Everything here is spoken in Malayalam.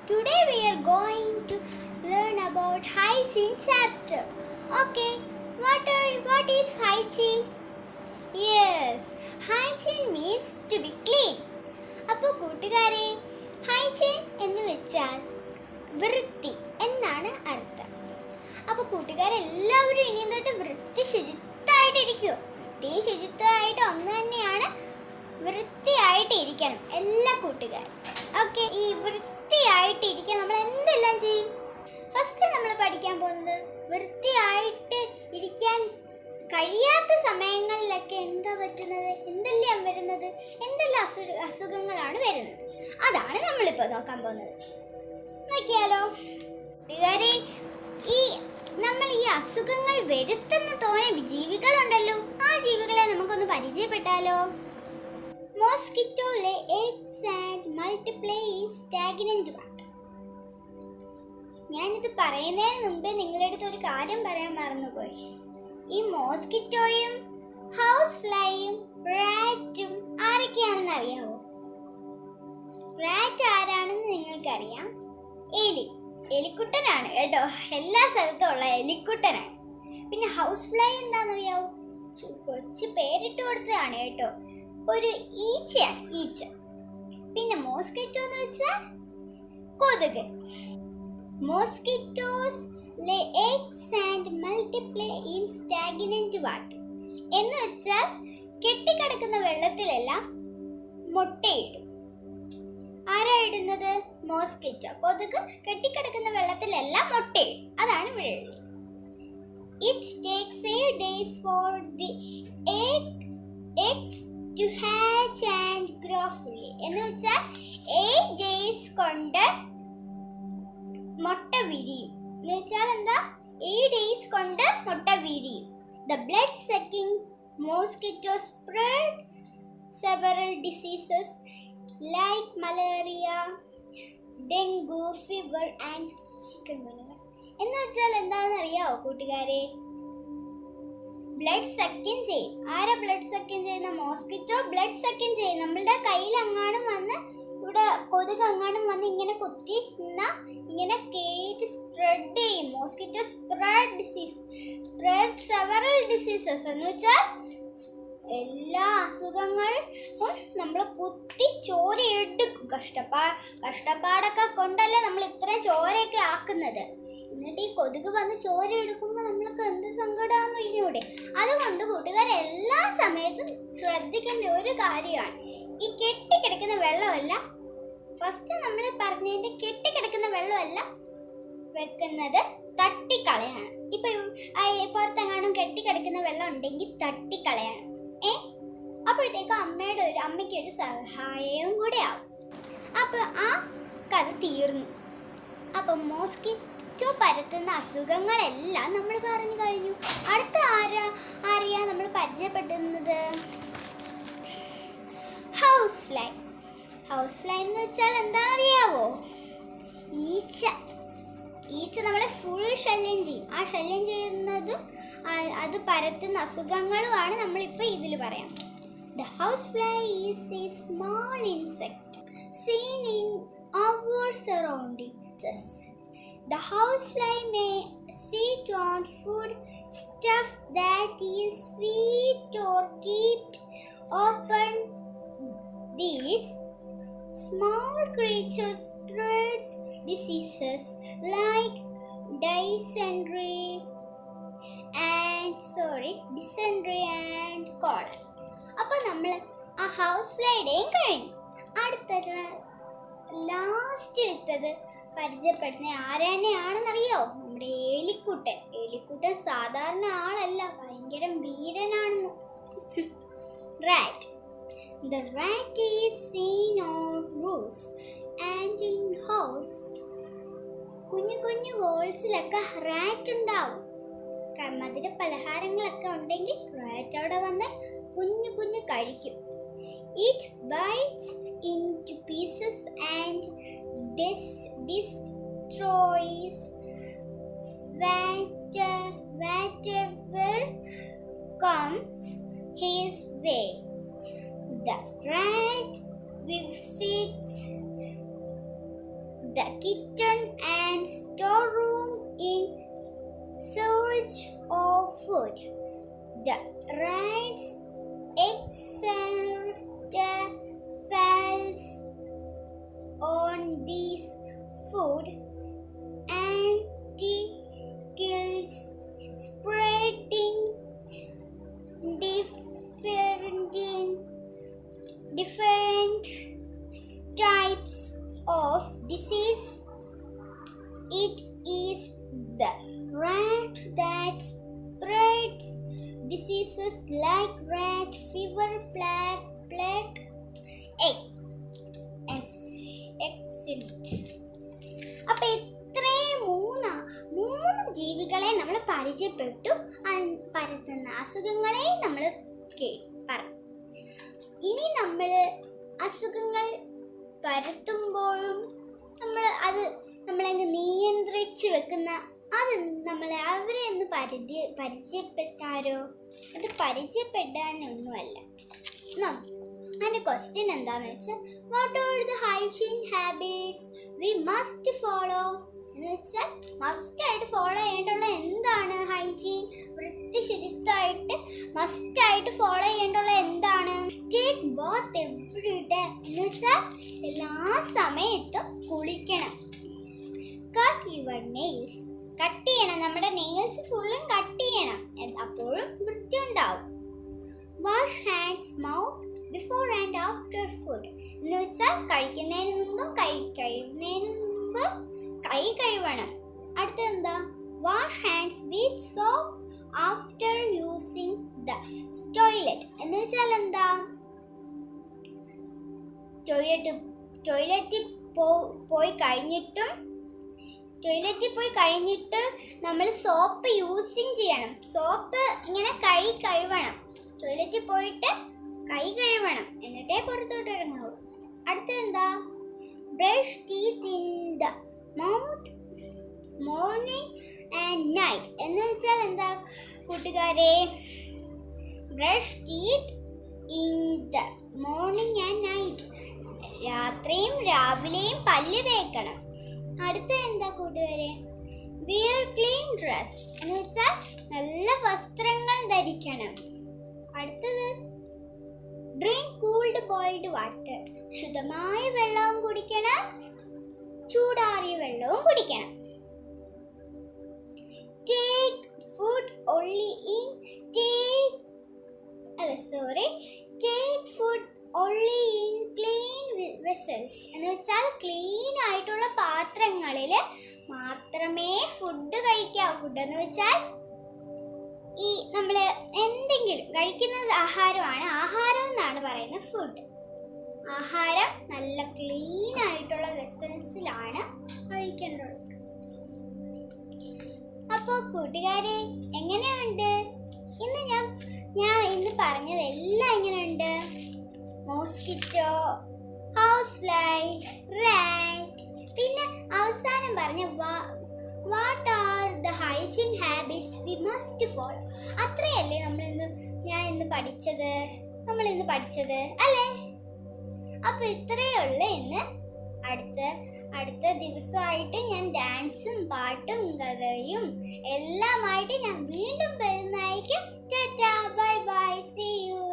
Today we are going to learn about hygiene chapter. Okay, what is hygiene? Yes, hygiene means to be clean. അപ്പോൾ കൂട്ടുകാരെ, ഹൈജീൻ എന്ന് വെച്ചാൽ വൃത്തി എന്നാണ് അർത്ഥം. അപ്പോൾ കൂട്ടുകാരെല്ലാവരും ഇനി തൊട്ട് വൃത്തി ശുചിത്വമായിട്ടിരിക്കുമോ? വൃത്തിയും ശുചിത്വമായിട്ട് ഒന്ന് തന്നെയാണ്, വൃത്തിയായിട്ടിരിക്കണം എല്ലാ കൂട്ടുകാരും. ഓക്കെ, ഈ വൃത്തിയായിട്ടിരിക്കാൻ നമ്മൾ എന്തെല്ലാം ചെയ്യും? ഫസ്റ്റ് നമ്മൾ പഠിക്കാൻ പോകുന്നത് വൃത്തിയായിട്ട് ഇരിക്കാൻ കഴിയാത്ത സമയങ്ങളിലൊക്കെ എന്താ പറ്റുന്നത്, എന്തെല്ലാം വരുന്നത്, എന്തെല്ലാം അസുഖങ്ങളാണ് വരുന്നത്, അതാണ് നമ്മളിപ്പോൾ നോക്കാൻ പോകുന്നത്. നോക്കിയാലോ കൂട്ടുകാരെ, നമ്മൾ ഈ അസുഖങ്ങൾ വരുത്തുന്ന തോന്നിയ ജീവികളുണ്ടല്ലോ, ആ ജീവികളെ നമുക്കൊന്ന് പരിചയപ്പെട്ടാലോ? Mosquito lay eggs and multiply in stagnant water. ഞാനിത് പറയുന്നതിന് മുമ്പേ നിങ്ങളുടെ അടുത്ത് ഒരു കാര്യം പറയാൻ മറന്നുപോയി. ഈ മോസ്കിറ്റോയും ഹൗസ് ഫ്ലൈയും റാറ്റും ആരൊക്കെയാണെന്ന് അറിയാമോ? റാറ്റ് ആരാണെന്ന് നിങ്ങൾക്കറിയാം, എലിക്കുട്ടനാണ് കേട്ടോ, എല്ലാ സ്ഥലത്തും ഉള്ള എലിക്കുട്ടനാണ്. പിന്നെ ഹൗസ് ഫ്ലൈ എന്താണെന്നറിയാവോ? കൊച്ചു പേരിട്ട് കൊടുത്തതാണ് കേട്ടോ, ഒരു ഈച്ചയാണ്, ഈച്ച. പിന്നെ മോസ്കിറ്റോ എന്ന് വെച്ചാൽ കൊതുക്. Mosquitoes lay eggs and multiply in stagnant water എന്ന് വെച്ചാൽ കെട്ടിക്കിടക്കുന്ന വെള്ളത്തിലെല്ലാം മുട്ടയിടും. ആരാ ഇടുന്നത്? മോസ്കിറ്റോ, കൊതുക് കെട്ടിക്കിടക്കുന്ന വെള്ളത്തിലെല്ലാം മുട്ടയിടും, അതാണ് ഇവിടെ എഴുതിയത്. It takes 8 days for the eggs to hatch and grow fully എന്ന് വെച്ചാൽ 8 days കൊണ്ട് മുട്ട വിരിയും എന്ന് വെച്ചാൽ എന്താ? 8 days കൊണ്ട് മുട്ട വിരിയും. The blood sucking mosquito spread several diseases like malaria, dengue, fever and chikungunya. എന്ന് വെച്ചാൽ എന്താണെന്ന് അറിയാവോ കൂട്ടുകാരെ? ബ്ലഡ് സക്കിൻ ചെയ്യും. ആരാ ബ്ലഡ് സക്കിൻ ചെയ്യുന്ന? മോസ്കിറ്റോ ബ്ലഡ് സക്കിൻ ചെയ്യും. നമ്മളുടെ കയ്യിൽ അങ്ങാനും വന്ന്, ഇവിടെ കൊതുക് അങ്ങാനും വന്ന് ഇങ്ങനെ കുത്തി നിന്നാൽ ഇങ്ങനെ കേട്ട് സ്പ്രെഡ് ചെയ്യും. മോസ്കിറ്റോ സ്പ്രെഡ് സെവറൽ ഡിസീസസ് എന്ന് വെച്ചാൽ എല്ലാ അസുഖങ്ങളും നമ്മൾ കുത്തി ചോരയെടുക്കും. കഷ്ടപ്പാടൊക്കെ കൊണ്ടല്ലേ നമ്മൾ ഇത്രയും ചോരയൊക്കെ ആക്കുന്നത്. എന്നിട്ട് ഈ കൊതുക് വന്ന് ചോര എടുക്കുമ്പോൾ നമ്മൾക്ക് എന്ത് സങ്കടമാണെന്ന് അറിഞ്ഞൂടെ? അതുകൊണ്ട് കൂട്ടുകാർ എല്ലാ സമയത്തും ശ്രദ്ധിക്കേണ്ട ഒരു കാര്യമാണ്, ഈ കെട്ടിക്കിടക്കുന്ന വെള്ളമല്ല, ഫസ്റ്റ് നമ്മൾ പറഞ്ഞതിൻ്റെ കെട്ടിക്കിടക്കുന്ന വെള്ളമല്ല വെക്കുന്നത്, തട്ടിക്കളയാണ്. ഇപ്പം പുറത്തെങ്ങാനും കെട്ടിക്കിടക്കുന്ന വെള്ളം ഉണ്ടെങ്കിൽ തട്ടിക്കളയാണ്. അപ്പോഴത്തേക്കും അമ്മയ്ക്ക് ഒരു സഹായവും കൂടെ ആവും. അപ്പോൾ ആ കഥ തീർന്നു. അപ്പം മോസ്കിറ്റോ പരത്തുന്ന അസുഖങ്ങളെല്ലാം നമ്മൾ പറഞ്ഞു കഴിഞ്ഞു. അടുത്ത ആരെയാ നമ്മൾ പരിചയപ്പെടുന്നത്? House fly. ഹൗസ് ഫ്ലൈ എന്ന് വെച്ചാൽ എന്താ അറിയാവോ? ഈച്ച നമ്മളെ ഫുൾ ശല്യം ചെയ്യും. ആ ശല്യം ചെയ്യുന്നതും അത് പരത്തുന്ന അസുഖങ്ങളുമാണ് നമ്മളിപ്പോൾ ഇതിൽ പറയാം. The housefly is a small insect seen in our surroundings. The housefly may sit on food stuff that is sweet or kept open. These small creatures spreads diseases like dysentery and cholera. അപ്പോൾ നമ്മൾ ആ ഹൗസ് ഫ്ലൈയുടെയും കഴിഞ്ഞു. അടുത്തൊരു ലാസ്റ്റിലത്തത് പരിചയപ്പെടുന്ന ആരെയാണെന്നറിയോ? നമ്മുടെ എലിക്കുട്ടൻ. എലിക്കുട്ടൻ സാധാരണ ആളല്ല, ഭയങ്കര വീരനാണെന്ന്. Rat. The rat is seen on roofs and in holes. കുഞ്ഞു ഹോൾസിലൊക്കെ റാറ്റ് ഉണ്ടാവും. മധുര പലഹാരങ്ങളൊക്കെ ഉണ്ടെങ്കിൽ റാറ്റ് അവിടെ വന്ന് കുഞ്ഞു കഴിക്കും. It bites into pieces and destroys whatever comes his way. The rat visits the kitchen and storeroom in search of food. The rats exert themselves on these food anticles, spreading different types of disease. It is the rat that spreads diseases like rat fever, plague. Excellent. അപ്പൊ ഇത്രയും മൂന്ന് ജീവികളെ നമ്മൾ പരിചയപ്പെട്ടു. പരത്തുന്ന അസുഖങ്ങളെ നമ്മൾ പറഞ്ഞു. ഇനി നമ്മൾ അസുഖങ്ങൾ പരത്തുമ്പോഴും നമ്മളങ്ങ് നിയന്ത്രിച്ച് വെക്കുന്ന അവരെ ഒന്ന് പരിചയപ്പെട്ടാരോ? അത് പരിചയപ്പെടാനൊന്നുമല്ല. നോക്കി, അതിൻ്റെ ക്വസ്റ്റ്യൻ എന്താണെന്ന് വെച്ചാൽ, what are the hygiene habits we must follow? എന്ന് വെച്ചാൽ മസ്റ്റായിട്ട് ഫോളോ ചെയ്യേണ്ടുള്ള എന്താണ് ഹൈജീൻ? വൃത്തി ശുചിത്വമായിട്ട് മസ്റ്റായിട്ട് ഫോളോ ചെയ്യേണ്ടുള്ള എന്താണ്? Take Baat every day. എന്ന് വെച്ചാൽ എല്ലാ സമയത്തും കുളിക്കണം. Cut your nails. കട്ട് ചെയ്യണം, നമ്മുടെ നെയിൽസ് ഫുള്ളും കട്ട് ചെയ്യണം, അപ്പോഴും വൃത്തി ഉണ്ടാവും. Wash hands mouth before and after food. എന്ന് വെച്ചാൽ കഴിക്കുന്നതിന് മുമ്പും കഴിക്കുന്നതിന് മുമ്പ് കൈ കഴുകണം. അടുത്തെന്താ? Wash hands with soap after using the toilet. എന്ന് വെച്ചാൽ എന്താ? ടോയ്ലറ്റിൽ പോയി കഴിഞ്ഞിട്ട് നമ്മൾ സോപ്പ് യൂസിങ് ചെയ്യണം. സോപ്പ് ഇങ്ങനെ കൈ കഴുകണം. ടോയ്ലറ്റിൽ പോയിട്ട് കൈ കഴുകണം, എന്നിട്ടേ പുറത്തോട്ട് ഇറങ്ങാവൂ. അടുത്തെന്താ? Brush teeth in the mouth morning and night. എന്ന് വെച്ചാൽ എന്താ കൂട്ടുകാരെ? Brush teeth in the morning and night. രാത്രിയും രാവിലെയും പല്ല് തേക്കണം. അടുത്ത എന്താ കൂട്ടുകാരെ? Wear clean dress. എന്ന് വെച്ചാൽ നല്ല വസ്ത്രങ്ങൾ ധരിക്കണം. അടുത്തത് ഡ്രിങ്ക് കൂൾഡ് ബോയിൽഡ് വാട്ടർ. ശുദ്ധമായ വെള്ളവും കുടിക്കണം, ചൂടാറിയ വെള്ളവും കുടിക്കണം. Take food only in clean vessels. എന്ന് വെച്ചാൽ ക്ലീൻ ആയിട്ടുള്ള പാത്രങ്ങളിൽ മാത്രമേ ഫുഡ് കഴിക്കാവൂ. ഫുഡ് എന്ന് വെച്ചാൽ ഈ നമ്മൾ എന്തെങ്കിലും കഴിക്കുന്നത് ആഹാരം എന്നാണ് പറയുന്നത് ഫുഡ്. ആഹാരം നല്ല ക്ലീൻ ആയിട്ടുള്ള വെസൽസിലാണ് കഴിക്കേണ്ടത്. അപ്പോൾ കൂട്ടുകാരെ, എങ്ങനെയുണ്ട് ഇന്ന് ഞാൻ പറഞ്ഞതെല്ലാം? എങ്ങനെയുണ്ട്? മോസ്കിറ്റോ, ഹൗസ് ഫ്ലൈ, റാറ്റ്, പിന്നെ അവസാനം പറഞ്ഞ what are the hygiene habits we must follow. അത്രയല്ലേ നമ്മൾ ഇന്ന് പഠിച്ചത് അല്ലേ? അപ്പൊ ഇത്രയേ ഉള്ളൂ ഇന്ന്. അടുത്ത ദിവസമായിട്ട് ഞാൻ ഡാൻസും പാട്ടും കഥയും എല്ലാമായിട്ട് ഞാൻ വീണ്ടും വരുന്നതായിരിക്കും. Tata, bye bye, see U.